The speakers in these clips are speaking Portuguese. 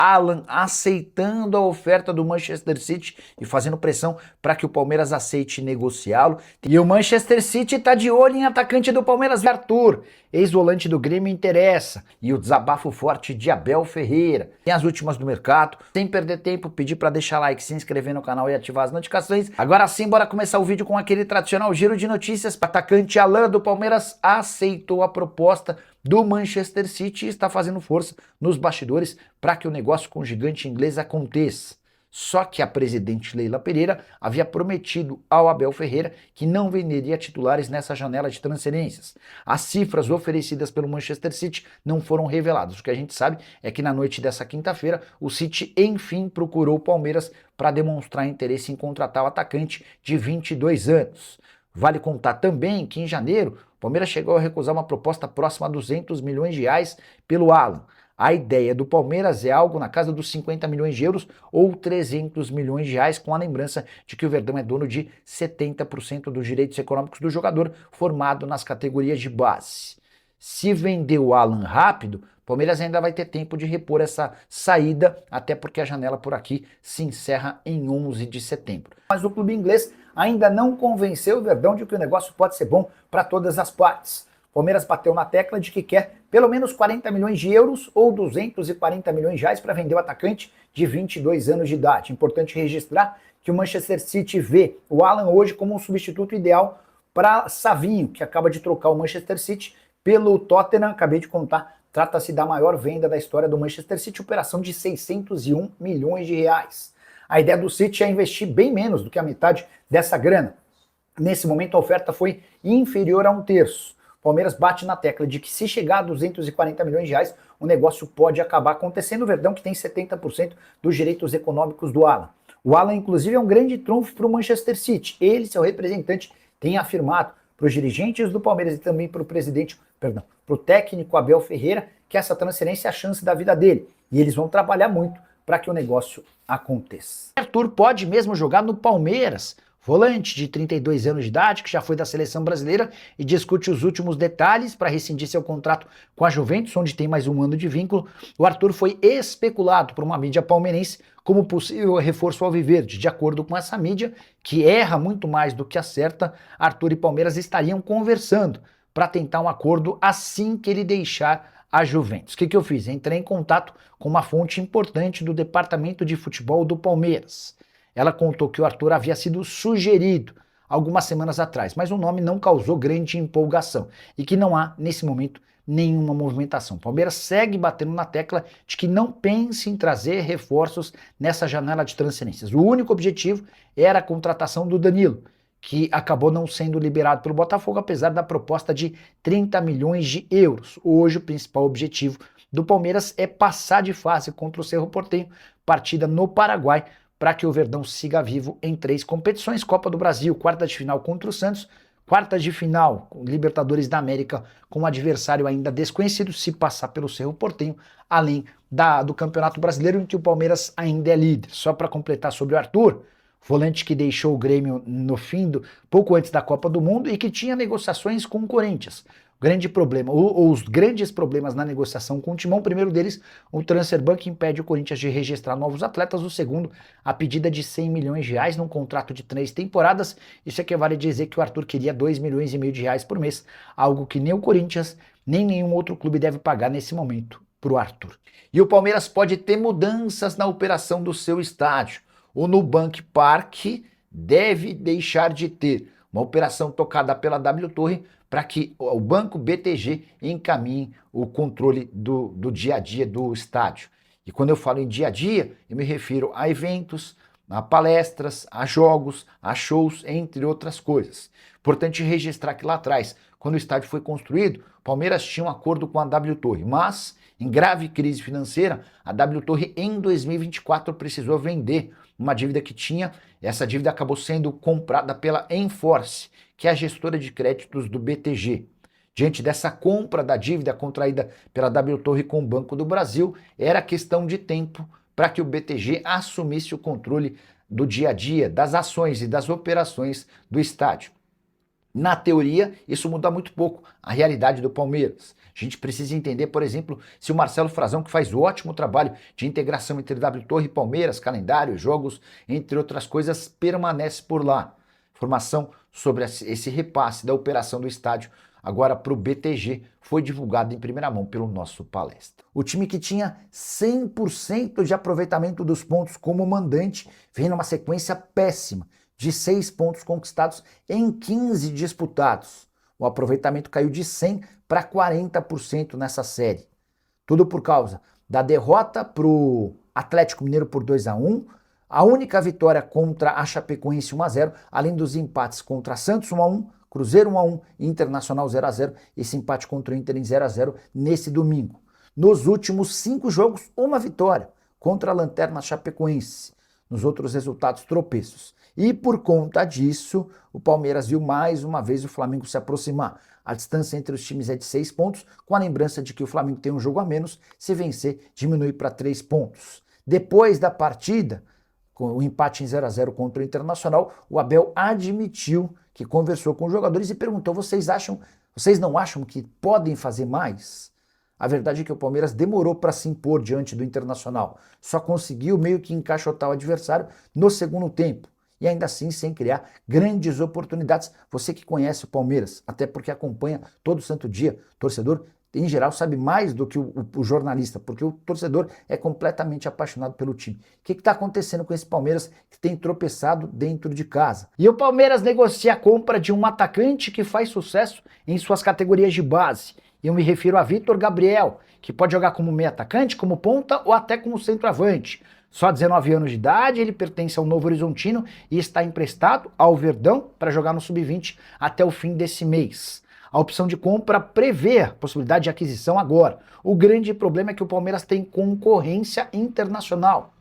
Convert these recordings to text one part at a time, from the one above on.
Alan aceitando a oferta do Manchester City e fazendo pressão para que o Palmeiras aceite negociá-lo. E o Manchester City está de olho em atacante do Palmeiras, Arthur, ex-volante do Grêmio, interessa. E o desabafo forte de Abel Ferreira. Tem as últimas do mercado. Sem perder tempo, pedir para deixar like, se inscrever no canal e ativar as notificações. Agora sim, bora começar o vídeo com aquele tradicional giro de notícias. O atacante Alan do Palmeiras aceitou a proposta do Manchester City e está fazendo força nos bastidores para que o negócio com o gigante inglês aconteça. Só que a presidente Leila Pereira havia prometido ao Abel Ferreira que não venderia titulares nessa janela de transferências. As cifras oferecidas pelo Manchester City não foram reveladas. O que a gente sabe é que na noite dessa quinta-feira o City enfim procurou o Palmeiras para demonstrar interesse em contratar o atacante de 22 anos. Vale contar também que em janeiro o Palmeiras chegou a recusar uma proposta próxima a 200 milhões de reais pelo Alan. A ideia do Palmeiras é algo na casa dos 50 milhões de euros ou 300 milhões de reais, com a lembrança de que o Verdão é dono de 70% dos direitos econômicos do jogador formado nas categorias de base. Se vender o Alan rápido, o Palmeiras ainda vai ter tempo de repor essa saída, até porque a janela por aqui se encerra em 11 de setembro. Mas o clube inglês ainda não convenceu o Verdão de que o negócio pode ser bom para todas as partes. O Palmeiras bateu na tecla de que quer pelo menos 40 milhões de euros ou 240 milhões de reais para vender o atacante de 22 anos de idade. Importante registrar que o Manchester City vê o Alan hoje como um substituto ideal para Savinho, que acaba de trocar o Manchester City pelo Tottenham. Acabei de contar, trata-se da maior venda da história do Manchester City, operação de 601 milhões de reais. A ideia do City é investir bem menos do que a metade dessa grana. Nesse momento a oferta foi inferior a 1/3. O Palmeiras bate na tecla de que se chegar a 240 milhões de reais, o negócio pode acabar acontecendo. O Verdão que tem 70% dos direitos econômicos do Alan. O Alan, inclusive, é um grande trunfo para o Manchester City. Ele, seu representante, tem afirmado para os dirigentes do Palmeiras e também para o técnico Abel Ferreira, que essa transferência é a chance da vida dele. E eles vão trabalhar muito para que o negócio aconteça. Arthur pode mesmo jogar no Palmeiras. Volante de 32 anos de idade, que já foi da seleção brasileira e discute os últimos detalhes para rescindir seu contrato com a Juventus, onde tem mais um ano de vínculo. O Arthur foi especulado por uma mídia palmeirense como possível reforço alviverde. De acordo com essa mídia, que erra muito mais do que acerta, Arthur e Palmeiras estariam conversando para tentar um acordo assim que ele deixar a Juventus. O que eu fiz? Entrei em contato com uma fonte importante do departamento de futebol do Palmeiras. Ela contou que o Arthur havia sido sugerido algumas semanas atrás, mas o nome não causou grande empolgação e que não há, nesse momento, nenhuma movimentação. O Palmeiras segue batendo na tecla de que não pense em trazer reforços nessa janela de transferências. O único objetivo era a contratação do Danilo, que acabou não sendo liberado pelo Botafogo, apesar da proposta de 30 milhões de euros. Hoje, o principal objetivo do Palmeiras é passar de fase contra o Cerro Porteño, partida no Paraguai, para que o Verdão siga vivo em 3 competições: Copa do Brasil, quarta de final contra o Santos, quartas de final, Libertadores da América, com um adversário ainda desconhecido, se passar pelo Cerro Porteño, além do Campeonato Brasileiro, em que o Palmeiras ainda é líder. Só para completar sobre o Arthur, volante que deixou o Grêmio pouco antes da Copa do Mundo e que tinha negociações com o Corinthians. Grande problema, ou os grandes problemas na negociação com o Timão. O primeiro deles, o transfer ban que impede o Corinthians de registrar novos atletas. O segundo, a pedida de 100 milhões de reais num contrato de 3 temporadas. Isso equivale a dizer que o Arthur queria 2,5 milhões de reais por mês, algo que nem o Corinthians, nem nenhum outro clube deve pagar nesse momento para o Arthur. E o Palmeiras pode ter mudanças na operação do seu estádio. O Nubank Parque deve deixar de ter uma operação tocada pela W Torre para que o Banco BTG encaminhe o controle do dia a dia do estádio. E quando eu falo em dia a dia, eu me refiro a eventos, a palestras, a jogos, a shows, entre outras coisas. Importante registrar que lá atrás, quando o estádio foi construído, o Palmeiras tinha um acordo com a W Torre, mas em grave crise financeira, a W Torre em 2024 precisou vender uma dívida que tinha. Essa dívida acabou sendo comprada pela Enforce, que é a gestora de créditos do BTG. Diante dessa compra da dívida contraída pela W Torre com o Banco do Brasil, era questão de tempo para que o BTG assumisse o controle do dia a dia, das ações e das operações do estádio. Na teoria, isso muda muito pouco a realidade do Palmeiras, gente precisa entender, por exemplo, se o Marcelo Frazão, que faz ótimo trabalho de integração entre W Torre e Palmeiras, calendário, jogos, entre outras coisas, permanece por lá. Informação sobre esse repasse da operação do estádio agora para o BTG foi divulgado em primeira mão pelo nosso palestra. O time que tinha 100% de aproveitamento dos pontos como mandante vem numa sequência péssima de 6 pontos conquistados em 15 disputados. O aproveitamento caiu de 100 para 40% nessa série. Tudo por causa da derrota para o Atlético Mineiro por 2-1, a única vitória contra a Chapecoense 1-0, além dos empates contra Santos 1-1, Cruzeiro 1-1 e Internacional 0-0, esse empate contra o Inter em 0-0 nesse domingo. Nos últimos 5 jogos, uma vitória contra a Lanterna Chapecoense. Nos outros resultados, tropeços. E por conta disso, o Palmeiras viu mais uma vez o Flamengo se aproximar. A distância entre os times é de 6 pontos, com a lembrança de que o Flamengo tem um jogo a menos, se vencer, diminui para 3 pontos. Depois da partida, com o empate em 0-0 contra o Internacional, o Abel admitiu que conversou com os jogadores e perguntou: vocês não acham que podem fazer mais? A verdade é que o Palmeiras demorou para se impor diante do Internacional. Só conseguiu meio que encaixotar o adversário no segundo tempo. E ainda assim sem criar grandes oportunidades. Você que conhece o Palmeiras, até porque acompanha todo santo dia, torcedor, em geral, sabe mais do que o jornalista, porque o torcedor é completamente apaixonado pelo time. O que está acontecendo com esse Palmeiras que tem tropeçado dentro de casa? E o Palmeiras negocia a compra de um atacante que faz sucesso em suas categorias de base. E eu me refiro a Vitor Gabriel, que pode jogar como meio atacante, como ponta ou até como centroavante. Só 19 anos de idade, ele pertence ao Novo Horizontino e está emprestado ao Verdão para jogar no Sub-20 até o fim desse mês. A opção de compra prevê a possibilidade de aquisição agora. O grande problema é que o Palmeiras tem concorrência internacional.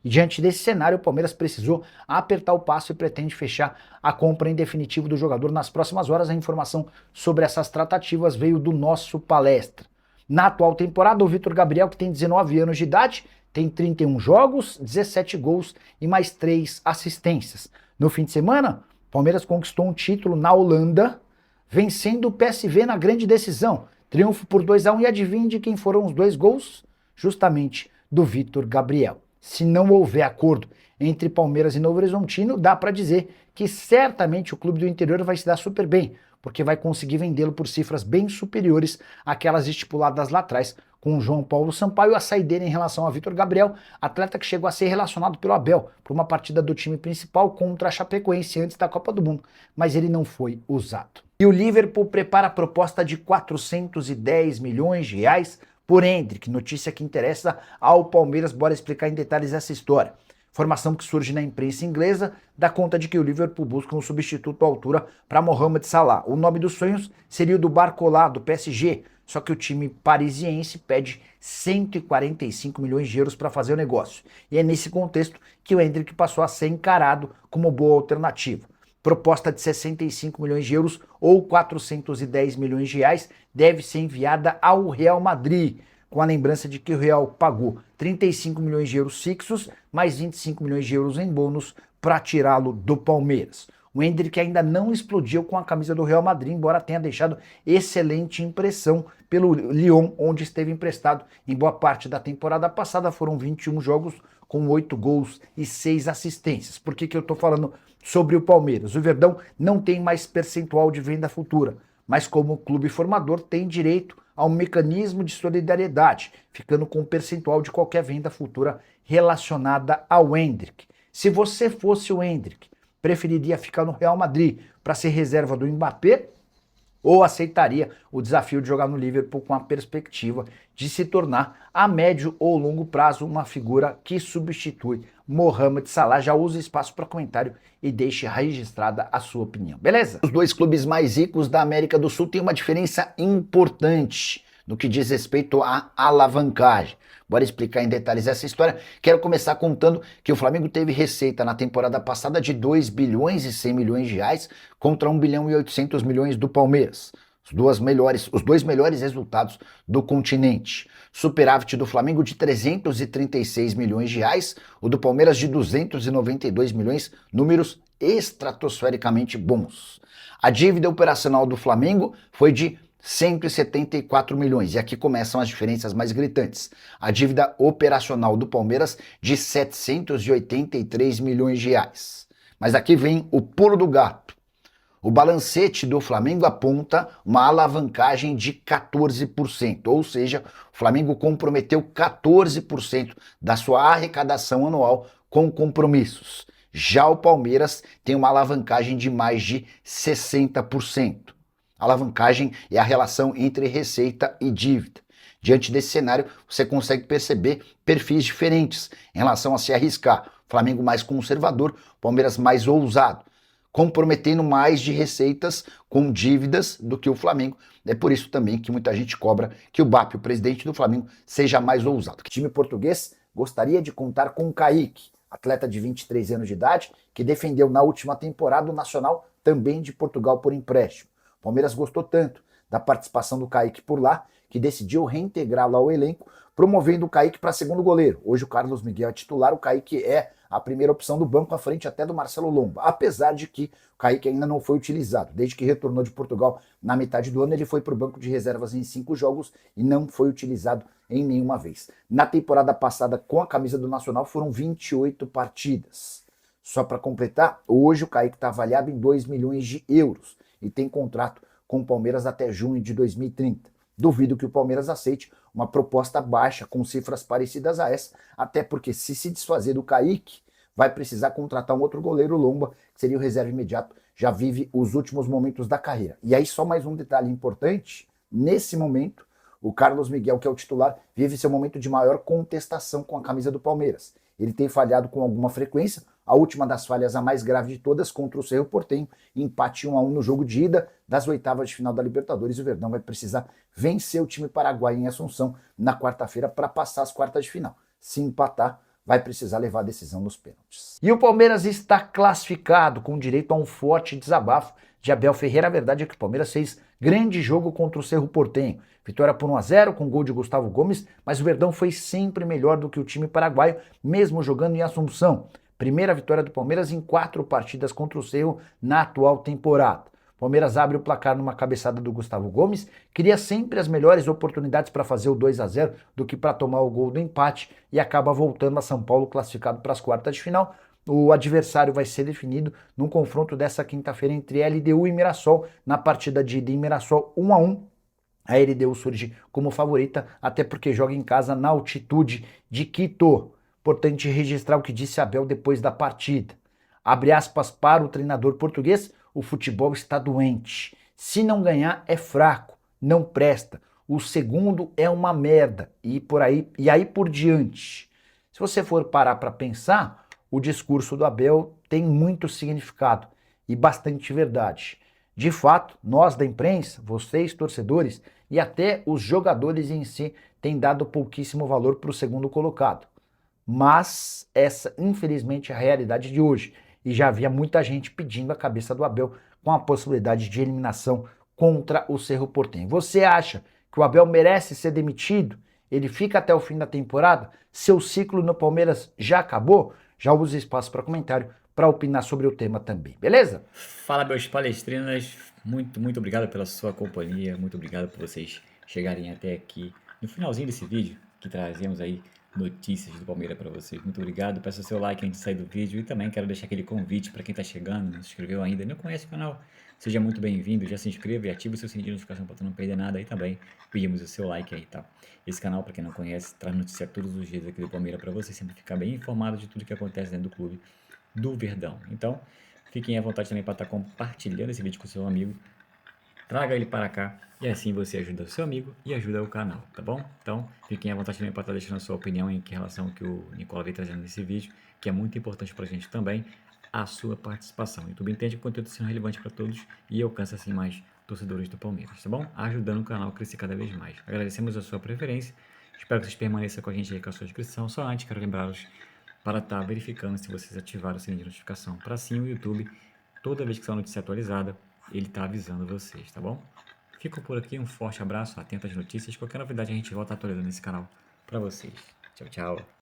E diante desse cenário, o Palmeiras precisou apertar o passo e pretende fechar a compra em definitivo do jogador nas próximas horas. A informação sobre essas tratativas veio do nosso palestra. Na atual temporada, o Vitor Gabriel, que tem 19 anos de idade, tem 31 jogos, 17 gols e mais 3 assistências. No fim de semana, o Palmeiras conquistou um título na Holanda, vencendo o PSV na grande decisão. Triunfo por 2-1 e adivinhe de quem foram os 2 gols? Justamente do Vitor Gabriel. Se não houver acordo entre Palmeiras e Novo Horizontino, dá para dizer que certamente o clube do interior vai se dar super bem, porque vai conseguir vendê-lo por cifras bem superiores àquelas estipuladas lá atrás, com o João Paulo Sampaio a saideira em relação a Vitor Gabriel, atleta que chegou a ser relacionado pelo Abel por uma partida do time principal contra a Chapecoense antes da Copa do Mundo, mas ele não foi usado. E o Liverpool prepara a proposta de 410 milhões de reais por Endrick, notícia que interessa ao Palmeiras. Bora explicar em detalhes essa história. Informação que surge na imprensa inglesa dá conta de que o Liverpool busca um substituto à altura para Mohamed Salah. O nome dos sonhos seria o do Barcola, do PSG, só que o time parisiense pede 145 milhões de euros para fazer o negócio. E é nesse contexto que o Endrick passou a ser encarado como boa alternativa. Proposta de 65 milhões de euros ou 410 milhões de reais deve ser enviada ao Real Madrid, com a lembrança de que o Real pagou 35 milhões de euros fixos, mais 25 milhões de euros em bônus para tirá-lo do Palmeiras. O Endrick ainda não explodiu com a camisa do Real Madrid, embora tenha deixado excelente impressão pelo Lyon, onde esteve emprestado em boa parte da temporada passada. Foram 21 jogos com 8 gols e 6 assistências. Por que eu estou falando sobre o Palmeiras? O Verdão não tem mais percentual de venda futura, mas como clube formador tem direito ao mecanismo de solidariedade, ficando com um percentual de qualquer venda futura relacionada ao Endrick. Se você fosse o Endrick, preferiria ficar no Real Madrid para ser reserva do Mbappé ou aceitaria o desafio de jogar no Liverpool com a perspectiva de se tornar a médio ou longo prazo uma figura que substitui Mohamed Salah? Já use espaço para comentário e deixe registrada a sua opinião, beleza? Os 2 clubes mais ricos da América do Sul têm uma diferença importante no que diz respeito à alavancagem. Bora explicar em detalhes essa história. Quero começar contando que o Flamengo teve receita na temporada passada de 2 bilhões e 100 milhões de reais contra 1 bilhão e 800 milhões do Palmeiras. Os dois melhores resultados do continente. Superávit do Flamengo de 336 milhões de reais, o do Palmeiras de 292 milhões, números estratosfericamente bons. A dívida operacional do Flamengo foi de 174 milhões. E aqui começam as diferenças mais gritantes. A dívida operacional do Palmeiras de 783 milhões de reais. Mas aqui vem o pulo do gato. O balancete do Flamengo aponta uma alavancagem de 14%, ou seja, o Flamengo comprometeu 14% da sua arrecadação anual com compromissos. Já o Palmeiras tem uma alavancagem de mais de 60%. A alavancagem é a relação entre receita e dívida. Diante desse cenário, você consegue perceber perfis diferentes em relação a se arriscar. Flamengo mais conservador, Palmeiras mais ousado, comprometendo mais de receitas com dívidas do que o Flamengo. É por isso também que muita gente cobra que o BAP, o presidente do Flamengo, seja mais ousado. O time português gostaria de contar com o Kaique, atleta de 23 anos de idade, que defendeu na última temporada o Nacional também de Portugal por empréstimo. O Palmeiras gostou tanto da participação do Kaique por lá, que decidiu reintegrá-lo ao elenco, promovendo o Kaique para segundo goleiro. Hoje o Carlos Miguel é titular, o Kaique é a primeira opção do banco, à frente até do Marcelo Lomba, apesar de que o Kaique ainda não foi utilizado. Desde que retornou de Portugal na metade do ano, ele foi para o banco de reservas em 5 jogos e não foi utilizado em nenhuma vez. Na temporada passada, com a camisa do Nacional, foram 28 partidas. Só para completar, hoje o Kaique está avaliado em 2 milhões de euros e tem contrato com o Palmeiras até junho de 2030. Duvido que o Palmeiras aceite uma proposta baixa com cifras parecidas a essa, até porque se desfazer do Kaique, vai precisar contratar um outro goleiro, Lomba, que seria o reserva imediato, já vive os últimos momentos da carreira. E aí só mais um detalhe importante, nesse momento, o Carlos Miguel, que é o titular, vive seu momento de maior contestação com a camisa do Palmeiras. Ele tem falhado com alguma frequência, a última das falhas, a mais grave de todas, contra o Cerro Porteño, empate 1-1 no jogo de ida das oitavas de final da Libertadores. O Verdão vai precisar vencer o time paraguaio em Assunção na quarta-feira para passar as quartas de final. Se empatar, vai precisar levar a decisão nos pênaltis. E o Palmeiras está classificado com direito a um forte desabafo de Abel Ferreira. A verdade é que o Palmeiras fez grande jogo contra o Cerro Porteño. Vitória por 1-0 com gol de Gustavo Gomes, mas o Verdão foi sempre melhor do que o time paraguaio, mesmo jogando em Assunção. Primeira vitória do Palmeiras em 4 partidas contra o Cerro na atual temporada. Palmeiras abre o placar numa cabeçada do Gustavo Gomes, cria sempre as melhores oportunidades para fazer o 2-0 do que para tomar o gol do empate e acaba voltando a São Paulo classificado para as quartas de final. O adversário vai ser definido num confronto dessa quinta-feira entre LDU e Mirassol, na partida de ida em Mirassol 1-1. A LDU surge como favorita, até porque joga em casa na altitude de Quito. Importante registrar o que disse Abel depois da partida. Abre aspas para o treinador português: o futebol está doente. Se não ganhar é fraco, não presta. O segundo é uma merda e aí por diante. Se você for parar para pensar, o discurso do Abel tem muito significado e bastante verdade. De fato, nós da imprensa, vocês torcedores e até os jogadores em si têm dado pouquíssimo valor para o segundo colocado. Mas essa, infelizmente, é a realidade de hoje. E já havia muita gente pedindo a cabeça do Abel com a possibilidade de eliminação contra o Cerro Porteño. Você acha que o Abel merece ser demitido? Ele fica até o fim da temporada? Seu ciclo no Palmeiras já acabou? Já use espaço para comentário para opinar sobre o tema também, beleza? Fala, meus palestrinas. Muito obrigado pela sua companhia. Muito obrigado por vocês chegarem até aqui no finalzinho desse vídeo que trazemos aí notícias do Palmeiras para vocês. Muito obrigado. Peça seu like antes de sair do vídeo e também quero deixar aquele convite para quem está chegando, não se inscreveu ainda, não conhece o canal, seja muito bem-vindo. Já se inscreva e ative o seu sininho de notificação para não perder nada. E também pedimos o seu like aí, tá? Esse canal, para quem não conhece, traz notícia todos os dias aqui do Palmeiras para você sempre ficar bem informado de tudo que acontece dentro do clube do Verdão. Então, fiquem à vontade também para estar compartilhando esse vídeo com o seu amigo. Traga ele para cá e assim você ajuda o seu amigo e ajuda o canal, tá bom? Então, fiquem à vontade também para estar deixando a sua opinião em relação ao que o Nicola vem trazendo nesse vídeo, que é muito importante para a gente também, a sua participação. O YouTube entende que o conteúdo está sendo relevante para todos e alcança assim mais torcedores do Palmeiras, tá bom? Ajudando o canal a crescer cada vez mais. Agradecemos a sua preferência, espero que vocês permaneçam com a gente aí com a sua inscrição. Só antes, quero lembrá-los para estar verificando se vocês ativaram o sininho de notificação para sim o YouTube, toda vez que sair uma notícia atualizada, ele está avisando vocês, tá bom? Fico por aqui, um forte abraço, atento às notícias, qualquer novidade a gente volta atualizando nesse canal para vocês. Tchau, tchau.